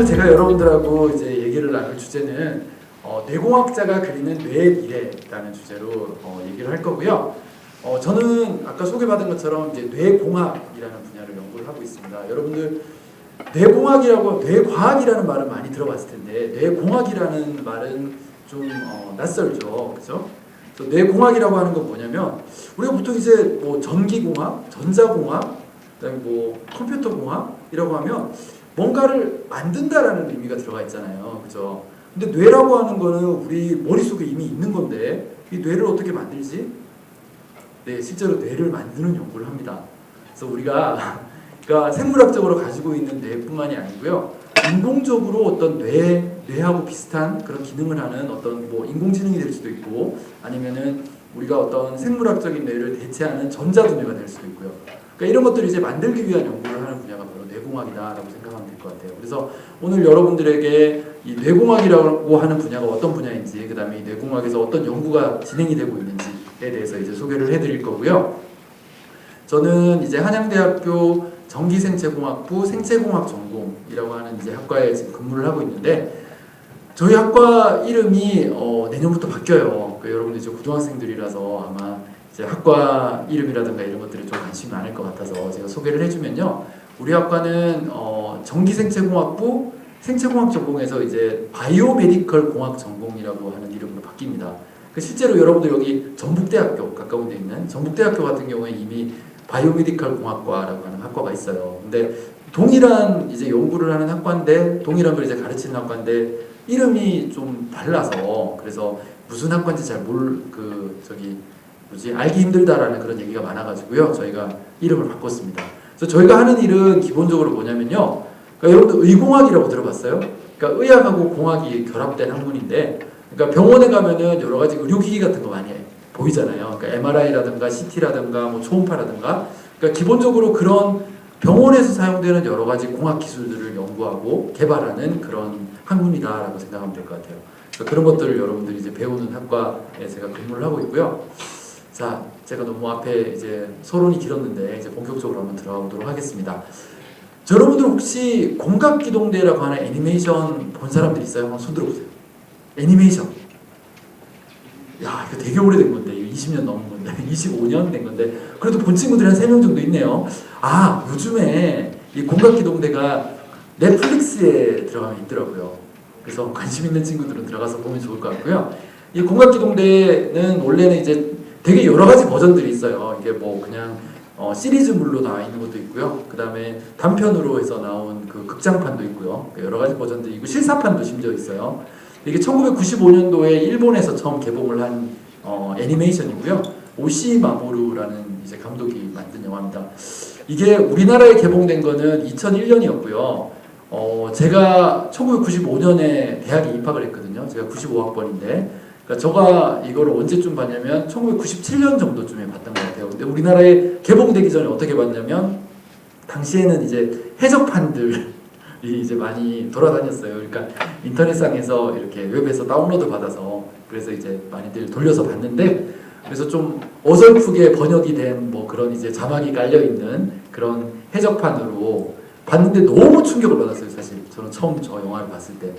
오늘 제가 여러분들하고 이제 얘기를 나눌 주제는 뇌공학자가 그리는 뇌의 미래라는 주제로 얘기를 할 거고요. 저는 아까 소개받은 것처럼 이제 뇌공학이라는 분야를 연구를 하고 있습니다. 여러분들 뇌과학이라는 말은 많이 들어봤을 텐데 뇌공학이라는 말은 좀 낯설죠, 그렇죠? 뇌공학이라고 하는 건 뭐냐면 우리가 보통 이제 뭐 전기공학, 전자공학, 그다음에 뭐 컴퓨터공학이라고 하면 뭔가를 만든다라는 의미가 들어가 있잖아요, 그렇죠? 근데 뇌라고 하는 거는 우리 머릿속에 이미 있는 건데 이 뇌를 어떻게 만들지? 네, 실제로 뇌를 만드는 연구를 합니다. 그래서 우리가 그러니까 생물학적으로 가지고 있는 뇌뿐만이 아니고요, 인공적으로 어떤 뇌하고 비슷한 그런 기능을 하는 어떤 뭐 인공지능이 될 수도 있고, 아니면은 우리가 어떤 생물학적인 뇌를 대체하는 전자두뇌가 될 수도 있고요. 그러니까 이런 것들을 이제 만들기 위한 연구를 하는 분야가 바로 뇌공학이다라고 생각하면 될 것 같아요. 그래서 오늘 여러분들에게 이 뇌공학이라고 하는 분야가 어떤 분야인지, 그 다음에 이 뇌공학에서 어떤 연구가 진행이 되고 있는지에 대해서 이제 소개를 해드릴 거고요. 저는 이제 한양대학교 전기생체공학부 생체공학 전공이라고 하는 이제 학과에 지금 근무를 하고 있는데, 저희 학과 이름이 내년부터 바뀌어요. 그러니까 여러분들 이제 고등학생들이라서 아마 이제 학과 이름이라든가 이런 것들이 좀 관심이 많을 것 같아서 제가 소개를 해주면요, 우리 학과는 전기생체공학부 생체공학 전공에서 이제 바이오메디컬 공학 전공이라고 하는 이름으로 바뀝니다. 실제로 여러분들 여기 전북대학교 가까운 데 있는 전북대학교 같은 경우에 이미 바이오메디컬 공학과라고 하는 학과가 있어요. 근데 동일한 이제 연구를 하는 학과인데, 동일한 걸 이제 가르치는 학과인데 이름이 좀 달라서, 그래서 무슨 학과인지 잘 알기 힘들다라는 그런 얘기가 많아가지고요, 저희가 이름을 바꿨습니다. 그래서 저희가 하는 일은 기본적으로 뭐냐면요, 그러니까 여러분들 의공학이라고 들어봤어요? 그러니까 의학하고 공학이 결합된 학문인데, 그러니까 병원에 가면은 여러 가지 의료기기 같은 거 많이 보이잖아요. 그러니까 MRI라든가 CT라든가 뭐 초음파라든가, 그러니까 기본적으로 그런 병원에서 사용되는 여러 가지 공학 기술들을 연구하고 개발하는 그런 학문이다라고 생각하면 될 것 같아요. 그러니까 그런 것들을 여러분들이 이제 배우는 학과에 제가 근무를 하고 있고요. 자, 제가 너무 앞에 이제 서론이 길었는데 이제 본격적으로 한번 들어가보도록 하겠습니다. 여러분들 혹시 공각기동대라고 하는 애니메이션 본 사람들 있어요? 한번 손 들어보세요. 애니메이션. 야, 이거 되게 오래된 건데, 20년 넘은 건데, 25년 된 건데, 그래도 본 친구들이 한 3명 정도 있네요. 아, 요즘에 이 공각기동대가 넷플릭스에 들어가 있더라고요. 그래서 관심 있는 친구들은 들어가서 보면 좋을 것 같고요. 이 공각기동대는 원래는 이제 되게 여러 가지 버전들이 있어요. 이게 뭐 그냥 시리즈물로 나와 있는 것도 있고요. 그 다음에 단편으로 해서 나온 그 극장판도 있고요. 여러 가지 버전들이 있고 실사판도 심지어 있어요. 이게 1995년도에 일본에서 처음 개봉을 한 애니메이션이고요. 오시 마모루라는 이제 감독이 만든 영화입니다. 이게 우리나라에 개봉된 거는 2001년이었고요. 제가 1995년에 대학에 입학을 했거든요. 제가 95학번인데, 그러니까 제가 이거를 언제쯤 봤냐면 1997년 정도쯤에 봤던 것 같아요. 근데 우리나라에 개봉되기 전에 어떻게 봤냐면, 당시에는 이제 해적판들이 이제 많이 돌아다녔어요. 그러니까 인터넷상에서 이렇게 웹에서 다운로드 받아서, 그래서 이제 많이들 돌려서 봤는데, 그래서 좀 어설프게 번역이 된 뭐 그런 이제 자막이 깔려 있는 그런 해적판으로 봤는데 너무 충격을 받았어요. 사실 저는 처음 저 영화를 봤을 때.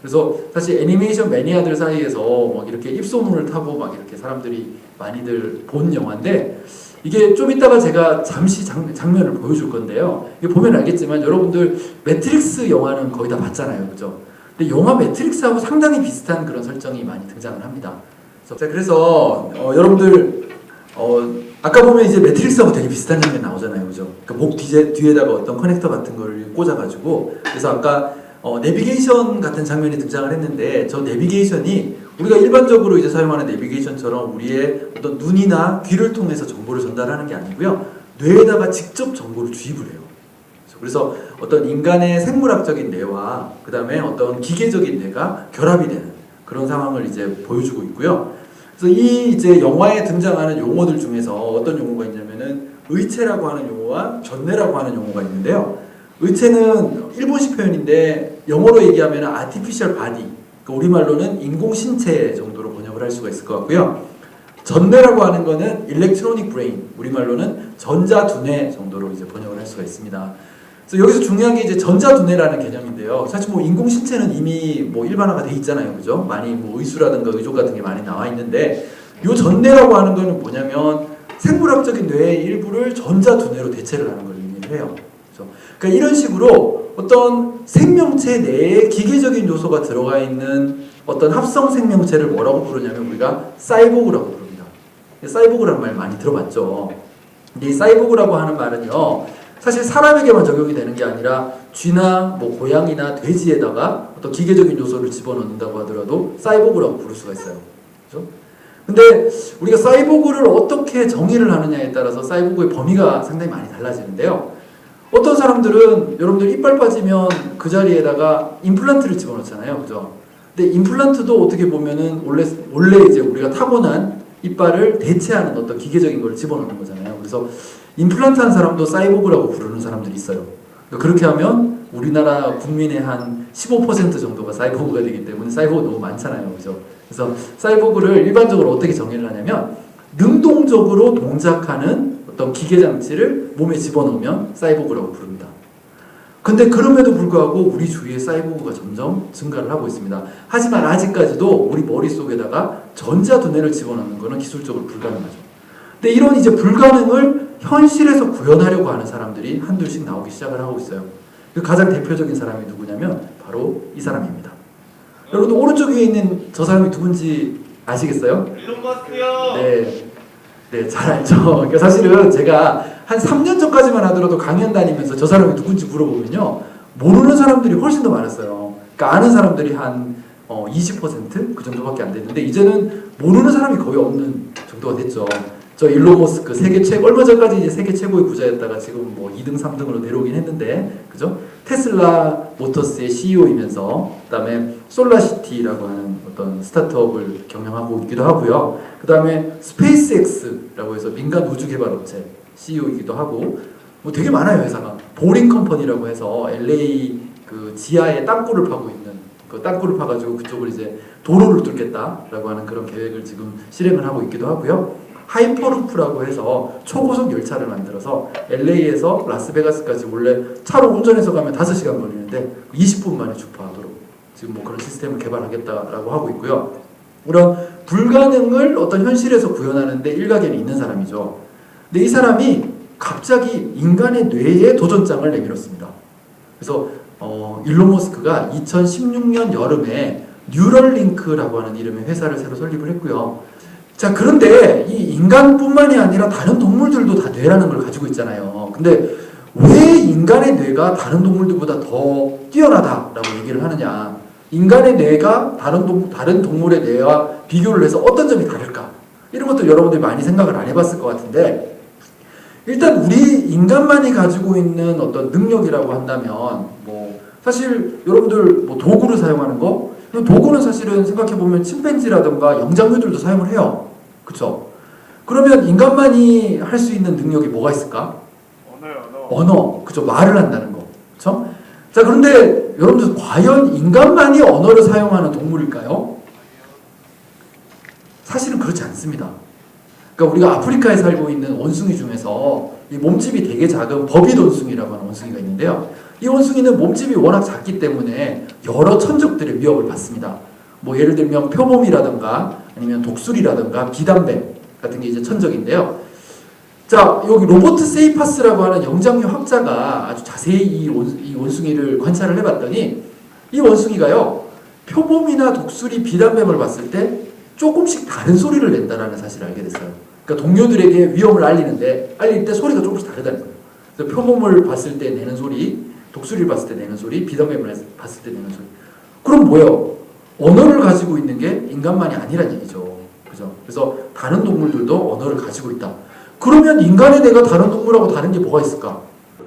그래서 사실 애니메이션 매니아들 사이에서 막 이렇게 입소문을 타고 막 이렇게 사람들이 많이들 본 영화인데, 이게 좀 이따가 제가 잠시 장면을 보여줄 건데요. 이게 보면 알겠지만 여러분들 매트릭스 영화는 거의 다 봤잖아요, 그죠? 근데 영화 매트릭스하고 상당히 비슷한 그런 설정이 많이 등장을 합니다. 그래서 여러분들 아까 보면 이제 매트릭스하고 되게 비슷한 장면 나오잖아요, 그죠? 그러니까 목 뒤에다가 어떤 커넥터 같은 거를 꽂아가지고, 그래서 아까 내비게이션 같은 장면이 등장을 했는데, 저 내비게이션이 우리가 일반적으로 이제 사용하는 내비게이션처럼 우리의 어떤 눈이나 귀를 통해서 정보를 전달하는 게 아니고요, 뇌에다가 직접 정보를 주입을 해요. 그래서 어떤 인간의 생물학적인 뇌와 그 다음에 어떤 기계적인 뇌가 결합이 되는 그런 상황을 이제 보여주고 있고요. 그래서 이 이제 영화에 등장하는 용어들 중에서 어떤 용어가 있냐면은 의체라고 하는 용어와 전뇌라고 하는 용어가 있는데요. 의체는 일본식 표현인데 영어로 얘기하면 artificial body, 그러니까 우리말로는 인공신체 정도로 번역을 할 수가 있을 것 같고요. 전뇌라고 하는 거는 electronic brain, 우리말로는 전자두뇌 정도로 이제 번역을 할 수가 있습니다. 그래서 여기서 중요한 게 이제 전자두뇌라는 개념인데요. 사실 뭐 인공신체는 이미 뭐 일반화가 돼 있잖아요. 그죠? 많이 뭐 의수라든가 의족 같은 게 많이 나와 있는데, 요 전뇌라고 하는 거는 뭐냐면 생물학적인 뇌의 일부를 전자두뇌로 대체를 하는 걸 의미를 해요. 그렇죠? 그러니까 이런 식으로 어떤 생명체 내에 기계적인 요소가 들어가 있는 어떤 합성 생명체를 뭐라고 부르냐면 우리가 사이보그라고 부릅니다. 사이보그라는 말 많이 들어봤죠. 근데 이 사이보그라고 하는 말은요, 사실 사람에게만 적용이 되는 게 아니라 쥐나 뭐 고양이나 돼지에다가 어떤 기계적인 요소를 집어넣는다고 하더라도 사이보그라고 부를 수가 있어요. 그렇죠? 근데 우리가 사이보그를 어떻게 정의를 하느냐에 따라서 사이보그의 범위가 상당히 많이 달라지는데요. 어떤 사람들은 여러분들 이빨 빠지면 그 자리에다가 임플란트를 집어넣잖아요. 그죠? 근데 임플란트도 어떻게 보면은 원래 이제 우리가 타고난 이빨을 대체하는 어떤 기계적인 걸 집어넣는 거잖아요. 그래서 임플란트 한 사람도 사이보그라고 부르는 사람들이 있어요. 그렇게 하면 우리나라 국민의 한 15% 정도가 사이보그가 되기 때문에 사이보그 너무 많잖아요. 그죠? 그래서 사이보그를 일반적으로 어떻게 정의를 하냐면 능동적으로 동작하는 어떤 기계 장치를 몸에 집어넣으면 사이보그라고 부릅니다. 근데 그럼에도 불구하고 우리 주위에 사이보그가 점점 증가를 하고 있습니다. 하지만 아직까지도 우리 머릿속에다가 전자두뇌를 집어넣는 것은 기술적으로 불가능하죠. 근데 이런 이제 불가능을 현실에서 구현하려고 하는 사람들이 한둘씩 나오기 시작을 하고 있어요. 그 가장 대표적인 사람이 누구냐면 바로 이 사람입니다. 여러분 오른쪽 위에 있는 저 사람이 누군지 아시겠어요? 일론 머스크요. 네, 잘 알죠. 그러니까 사실은 제가 한 3년 전까지만 하더라도 강연 다니면서 저 사람이 누군지 물어보면요, 모르는 사람들이 훨씬 더 많았어요. 그러니까 아는 사람들이 한 20% 그 정도밖에 안 됐는데 이제는 모르는 사람이 거의 없는 정도가 됐죠. 저 일론 머스크 얼마 전까지 이제 세계 최고의 부자였다가 지금 뭐 2등, 3등으로 내려오긴 했는데, 그죠? 테슬라 모터스의 CEO이면서 그다음에 솔라시티라고 하는 어떤 스타트업을 경영하고 있기도 하고요. 그다음에 스페이스X라고 해서 민간 우주 개발 업체 CEO이기도 하고, 뭐 되게 많아요 회사가. 보링 컴퍼니라고 해서 LA 그 지하에 땅굴을 파고 있는, 그 땅굴을 파가지고 그쪽을 이제 도로를 뚫겠다라고 하는 그런 계획을 지금 실행을 하고 있기도 하고요. 하이퍼루프라고 해서 초고속 열차를 만들어서 LA에서 라스베가스까지 원래 차로 운전해서 가면 5시간 걸리는데 20분 만에 주파하도록 지금 뭐 그런 시스템을 개발하겠다라고 하고 있고요. 이런 불가능을 어떤 현실에서 구현하는데 일가견이 있는 사람이죠. 근데 이 사람이 갑자기 인간의 뇌에 도전장을 내밀었습니다. 그래서 일론 머스크가 2016년 여름에 뉴럴링크라고 하는 이름의 회사를 새로 설립을 했고요. 자, 그런데 이 인간뿐만이 아니라 다른 동물들도 다 뇌라는 걸 가지고 있잖아요. 근데 왜 인간의 뇌가 다른 동물들보다 더 뛰어나다라고 얘기를 하느냐? 인간의 뇌가 다른 동물의 뇌와 비교를 해서 어떤 점이 다를까? 이런 것도 여러분들이 많이 생각을 안 해봤을 것 같은데, 일단 우리 인간만이 가지고 있는 어떤 능력이라고 한다면, 뭐 사실 여러분들 뭐 도구를 사용하는 거, 도구는 사실은 생각해보면 침팬지라든가 영장류들도 사용을 해요. 그쵸? 그러면 인간만이 할 수 있는 능력이 뭐가 있을까? 언어. 그쵸? 말을 한다는 거. 그쵸? 자, 그런데 여러분들 과연 인간만이 언어를 사용하는 동물일까요? 사실은 그렇지 않습니다. 그러니까 우리가 아프리카에 살고 있는 원숭이 중에서 이 몸집이 되게 작은 버빗 원숭이라고 하는 원숭이가 있는데요. 이 원숭이는 몸집이 워낙 작기 때문에 여러 천적들의 위협을 받습니다. 뭐 예를 들면 표범이라든가 아니면 독수리라든가 비단뱀 같은 게 이제 천적인데요. 자, 여기 로버트 세이파스라고 하는 영장류 학자가 아주 자세히 이 원숭이를 관찰을 해봤더니 이 원숭이가요, 표범이나 독수리, 비단뱀을 봤을 때 조금씩 다른 소리를 낸다는 사실을 알게 됐어요. 그러니까 동료들에게 위험을 알릴 때 소리가 조금씩 다르다는 거예요. 그래서 표범을 봤을 때 내는 소리, 독수리를 봤을 때 내는 소리, 비단뱀을 봤을 때 내는 소리. 그럼 뭐예요? 언어를 가지고 있는 게 인간만이 아니란 얘기죠. 그죠? 그래서 다른 동물들도 언어를 가지고 있다. 그러면 인간의 뇌가 다른 동물하고 다른 게 뭐가 있을까?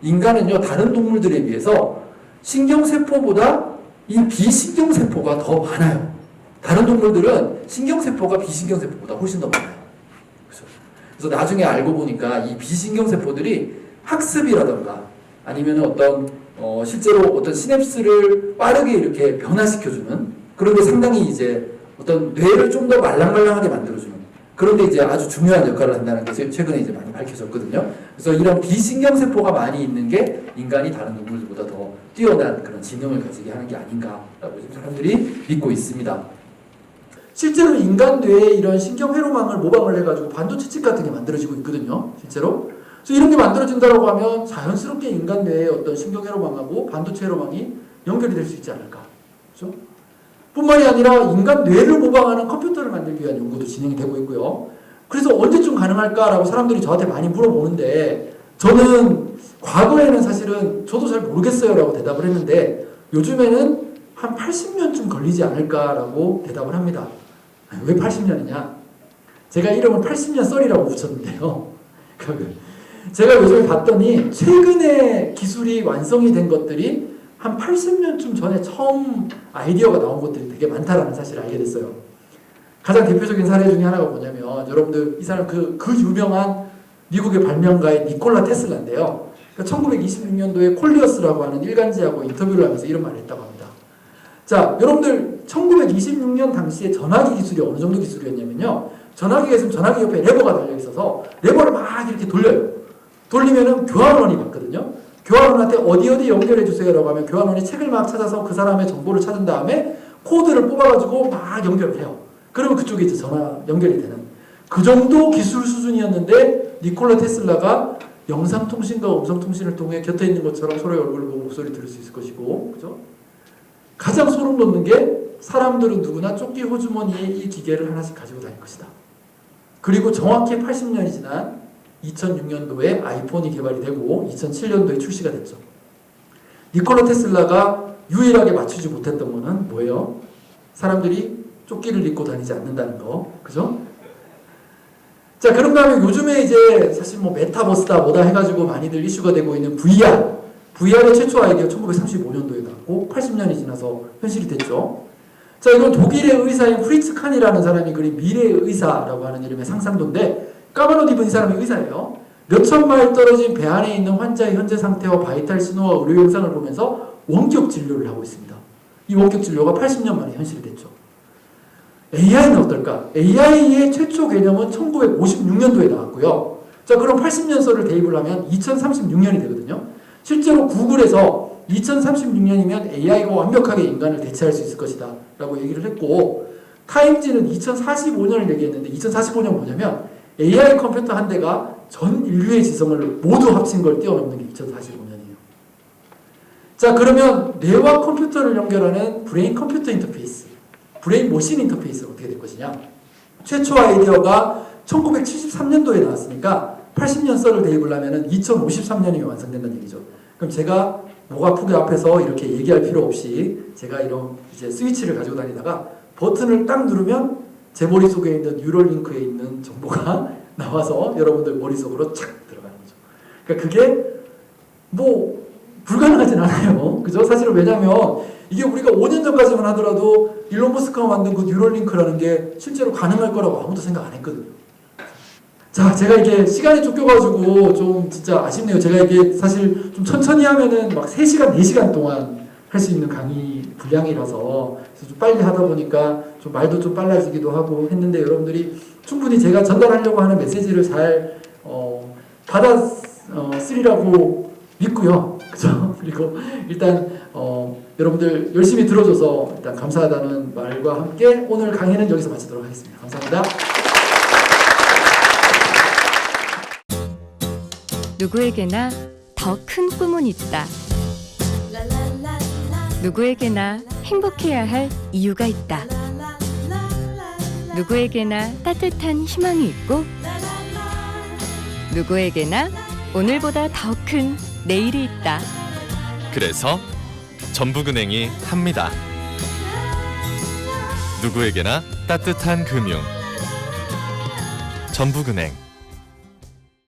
인간은요, 다른 동물들에 비해서 신경세포보다 이 비신경세포가 더 많아요. 다른 동물들은 신경세포가 비신경세포보다 훨씬 더 많아요. 그래서 나중에 알고 보니까 이 비신경세포들이 학습이라던가 아니면 실제로 어떤 시냅스를 빠르게 이렇게 변화시켜주는 그런 게 상당히 이제 어떤 뇌를 좀 더 말랑말랑하게 만들어주는 그런데 이제 아주 중요한 역할을 한다는 게 최근에 이제 많이 밝혀졌거든요. 그래서 이런 비신경세포가 많이 있는 게 인간이 다른 동물들보다 더 뛰어난 그런 지능을 가지게 하는 게 아닌가라고 지금 사람들이 믿고 있습니다. 실제로 인간 뇌에 이런 신경회로망을 모방을 해가지고 반도체 칩 같은 게 만들어지고 있거든요. 실제로. 그래서 이런 게 만들어진다고 하면 자연스럽게 인간 뇌의 어떤 신경회로망하고 반도체 회로망이 연결이 될 수 있지 않을까. 그렇죠? 뿐만이 아니라 인간 뇌를 모방하는 컴퓨터를 만들기 위한 연구도 진행이 되고 있고요. 그래서 언제쯤 가능할까라고 사람들이 저한테 많이 물어보는데 저는 과거에는 사실은 저도 잘 모르겠어요 라고 대답을 했는데 요즘에는 한 80년쯤 걸리지 않을까라고 대답을 합니다. 왜 80년이냐? 제가 이름을 80년 썰이라고 붙였는데요. 제가 요즘에 봤더니 최근에 기술이 완성이 된 것들이 한 80년쯤 전에 처음 아이디어가 나온 것들이 되게 많다라는 사실을 알게 됐어요. 가장 대표적인 사례 중에 하나가 뭐냐면 여러분들 이 사람 그 유명한 미국의 발명가의 니콜라 테슬라인데요. 그러니까 1926년도에 콜리어스라고 하는 일간지하고 인터뷰를 하면서 이런 말을 했다고 합니다. 자, 여러분들 1926년 당시에 전화기 기술이 어느 정도 기술이었냐면요. 전화기가 있으면 전화기 옆에 레버가 달려있어서 레버를 막 이렇게 돌려요. 돌리면은 교환원이 받거든요. 교환원한테 어디 연결해주세요 라고 하면 교환원이 책을 막 찾아서 그 사람의 정보를 찾은 다음에 코드를 뽑아가지고 막 연결을 해요. 그러면 그쪽에 이제 전화 연결이 되는 그 정도 기술 수준이었는데 니콜라 테슬라가 영상통신과 음성통신을 통해 곁에 있는 것처럼 서로의 얼굴을 보고 목소리를 들을 수 있을 것이고, 그죠? 가장 소름 돋는 게 사람들은 누구나 조끼 호주머니에 이 기계를 하나씩 가지고 다닐 것이다. 그리고 정확히 80년이 지난 2006년도에 아이폰이 개발이 되고 2007년도에 출시가 됐죠. 니콜라 테슬라가 유일하게 맞추지 못했던 거는 뭐예요? 사람들이 조끼를 입고 다니지 않는다는 거. 그죠? 자, 그런가 하면 요즘에 이제 사실 뭐 메타버스다 뭐다 해가지고 많이들 이슈가 되고 있는 VR. VR의 최초 아이디어 1935년도에 나왔고 80년이 지나서 현실이 됐죠. 자, 이건 독일의 의사인 프리츠 칸이라는 사람이 그린 미래의 의사라고 하는 이름의 상상도인데 까만 옷 입은 이 사람이 의사예요. 몇천 마일 떨어진 배 안에 있는 환자의 현재 상태와 바이탈 신호와 의료 영상을 보면서 원격 진료를 하고 있습니다. 이 원격 진료가 80년 만에 현실이 됐죠. AI는 어떨까? AI의 최초 개념은 1956년도에 나왔고요. 자, 그럼 80년서를 대입을 하면 2036년이 되거든요. 실제로 구글에서 2036년이면 AI가 완벽하게 인간을 대체할 수 있을 것이다 라고 얘기를 했고, 타임지는 2045년을 얘기했는데 2045년 뭐냐면 AI 컴퓨터 한 대가 전 인류의 지성을 모두 합친 걸 뛰어넘는 게 2045년이에요. 자, 그러면 뇌와 컴퓨터를 연결하는 브레인 컴퓨터 인터페이스, 브레인 머신 인터페이스가 어떻게 될 것이냐? 최초 아이디어가 1973년도에 나왔으니까 80년서를 대입을 하면 2053년이면 완성된다는 얘기죠. 그럼 제가 목 아프게 앞에서 이렇게 얘기할 필요 없이 제가 이런 이제 스위치를 가지고 다니다가 버튼을 딱 누르면 제 머릿속에 있는 뉴럴링크에 있는 정보가 나와서 여러분들 머릿속으로 착 들어가는 거죠. 그러니까 그게 뭐 불가능하진 않아요. 그죠? 사실은 왜냐면 이게 우리가 5년 전까지만 하더라도 일론 머스크가 만든 그 뉴럴링크라는 게 실제로 가능할 거라고 아무도 생각 안 했거든요. 자, 제가 이게 시간이 쫓겨가지고 좀 진짜 아쉽네요. 제가 이게 사실 좀 천천히 하면은 막 3시간, 4시간 동안 할 수 있는 강의 분량이라서 그래서 좀 빨리 하다 보니까 좀 말도 좀 빨라지기도 하고 했는데 여러분들이 충분히 제가 전달하려고 하는 메시지를 잘 받았으리라고 믿고요. 그죠? 그리고 일단 여러분들 열심히 들어줘서 일단 감사하다는 말과 함께 오늘 강의는 여기서 마치도록 하겠습니다. 감사합니다. 누구에게나 더 큰 꿈은 있다. 누구에게나 행복해야 할 이유가 있다. 누구에게나 따뜻한 희망이 있고 누구에게나 오늘보다 더 큰 내일이 있다. 그래서 전북은행이 합니다. 누구에게나 따뜻한 금융. 전북은행.